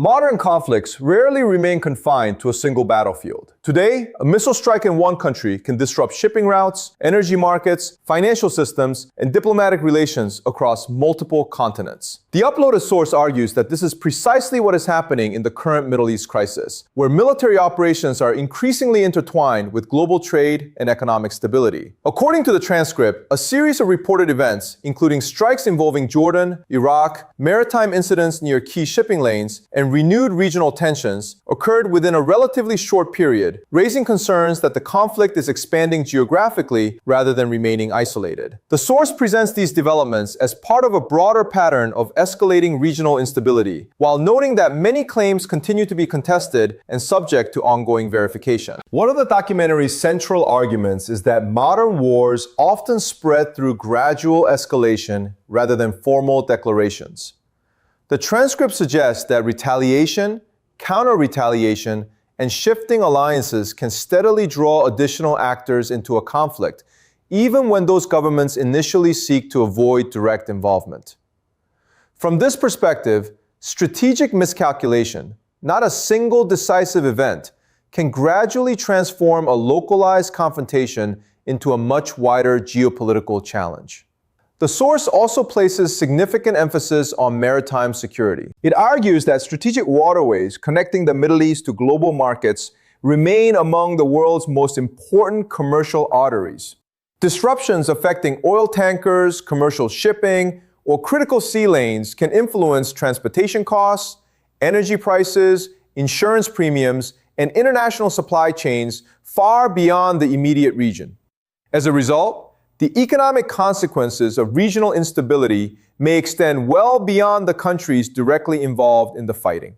Modern conflicts rarely remain confined to a single battlefield. Today, a missile strike in one country can disrupt shipping routes, energy markets, financial systems, and diplomatic relations across multiple continents. The uploaded source argues that this is precisely what is happening in the current Middle East crisis, where military operations are increasingly intertwined with global trade and economic stability. According to the transcript, a series of reported events, including strikes involving Jordan, Iraq, maritime incidents near key shipping lanes, and renewed regional tensions, occurred within a relatively short period, raising concerns that the conflict is expanding geographically rather than remaining isolated. The source presents these developments as part of a broader pattern of escalating regional instability, while noting that many claims continue to be contested and subject to ongoing verification. One of the documentary's central arguments is that modern wars often spread through gradual escalation rather than formal declarations. The transcript suggests that retaliation, counter-retaliation, and shifting alliances can steadily draw additional actors into a conflict, even when those governments initially seek to avoid direct involvement. From this perspective, strategic miscalculation, not a single decisive event, can gradually transform a localized confrontation into a much wider geopolitical challenge. The source also places significant emphasis on maritime security. It argues that strategic waterways connecting the Middle East to global markets remain among the world's most important commercial arteries. Disruptions affecting oil tankers, commercial shipping, or critical sea lanes can influence transportation costs, energy prices, insurance premiums, and international supply chains far beyond the immediate region. As a result, the economic consequences of regional instability may extend well beyond the countries directly involved in the fighting.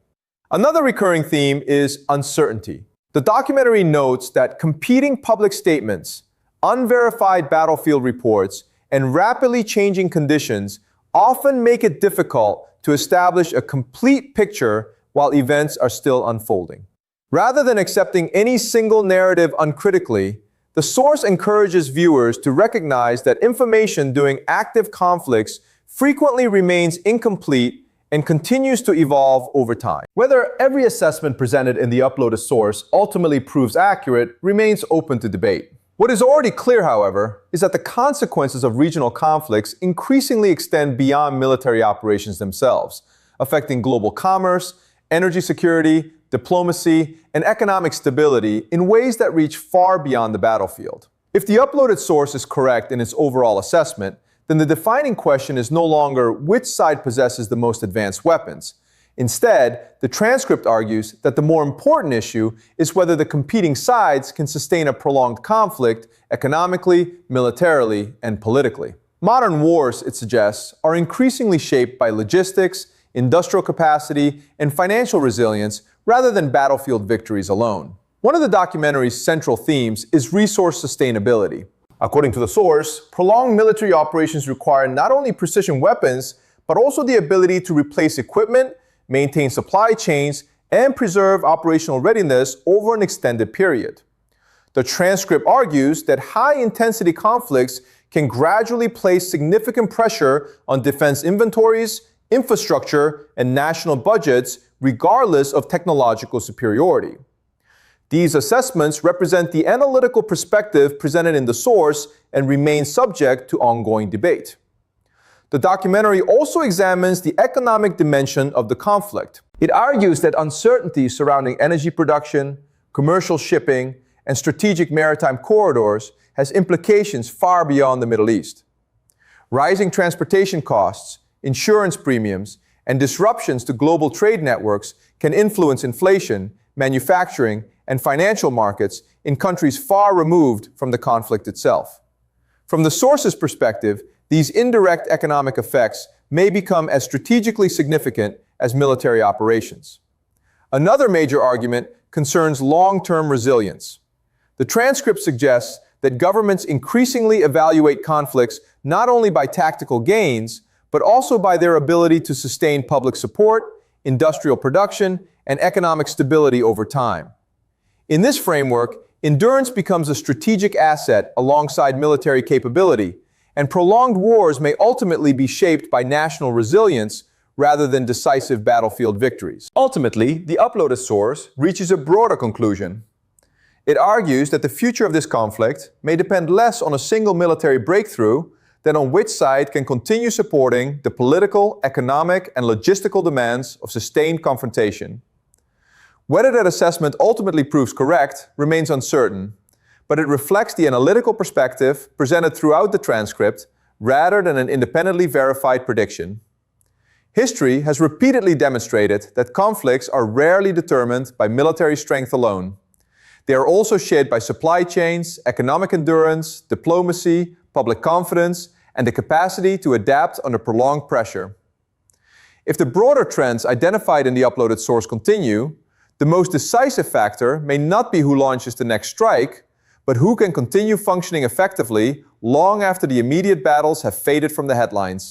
Another recurring theme is uncertainty. The documentary notes that competing public statements, unverified battlefield reports, and rapidly changing conditions often make it difficult to establish a complete picture while events are still unfolding. Rather than accepting any single narrative uncritically, the source encourages viewers to recognize that information during active conflicts frequently remains incomplete and continues to evolve over time. Whether every assessment presented in the uploaded source ultimately proves accurate remains open to debate. What is already clear, however, is that the consequences of regional conflicts increasingly extend beyond military operations themselves, affecting global commerce, energy security, diplomacy, and economic stability in ways that reach far beyond the battlefield. If the uploaded source is correct in its overall assessment, then the defining question is no longer which side possesses the most advanced weapons. Instead, the transcript argues that the more important issue is whether the competing sides can sustain a prolonged conflict economically, militarily, and politically. Modern wars, it suggests, are increasingly shaped by logistics, industrial capacity, and financial resilience rather than battlefield victories alone. One of the documentary's central themes is resource sustainability. According to the source, prolonged military operations require not only precision weapons, but also the ability to replace equipment, maintain supply chains, and preserve operational readiness over an extended period. The transcript argues that high-intensity conflicts can gradually place significant pressure on defense inventories, infrastructure, and national budgets, regardless of technological superiority. These assessments represent the analytical perspective presented in the source and remain subject to ongoing debate. The documentary also examines the economic dimension of the conflict. It argues that uncertainty surrounding energy production, commercial shipping, and strategic maritime corridors has implications far beyond the Middle East. Rising transportation costs, insurance premiums, and disruptions to global trade networks can influence inflation, manufacturing, and financial markets in countries far removed from the conflict itself. From the source's perspective, these indirect economic effects may become as strategically significant as military operations. Another major argument concerns long-term resilience. The transcript suggests that governments increasingly evaluate conflicts not only by tactical gains, but also by their ability to sustain public support, industrial production, and economic stability over time. In this framework, endurance becomes a strategic asset alongside military capability, and prolonged wars may ultimately be shaped by national resilience rather than decisive battlefield victories. Ultimately, the uploaded source reaches a broader conclusion. It argues that the future of this conflict may depend less on a single military breakthrough than on which side can continue supporting the political, economic, and logistical demands of sustained confrontation. Whether that assessment ultimately proves correct remains uncertain, but it reflects the analytical perspective presented throughout the transcript rather than an independently verified prediction. History has repeatedly demonstrated that conflicts are rarely determined by military strength alone. They are also shaped by supply chains, economic endurance, diplomacy, public confidence, and the capacity to adapt under prolonged pressure. If the broader trends identified in the uploaded source continue, the most decisive factor may not be who launches the next strike, but who can continue functioning effectively long after the immediate battles have faded from the headlines.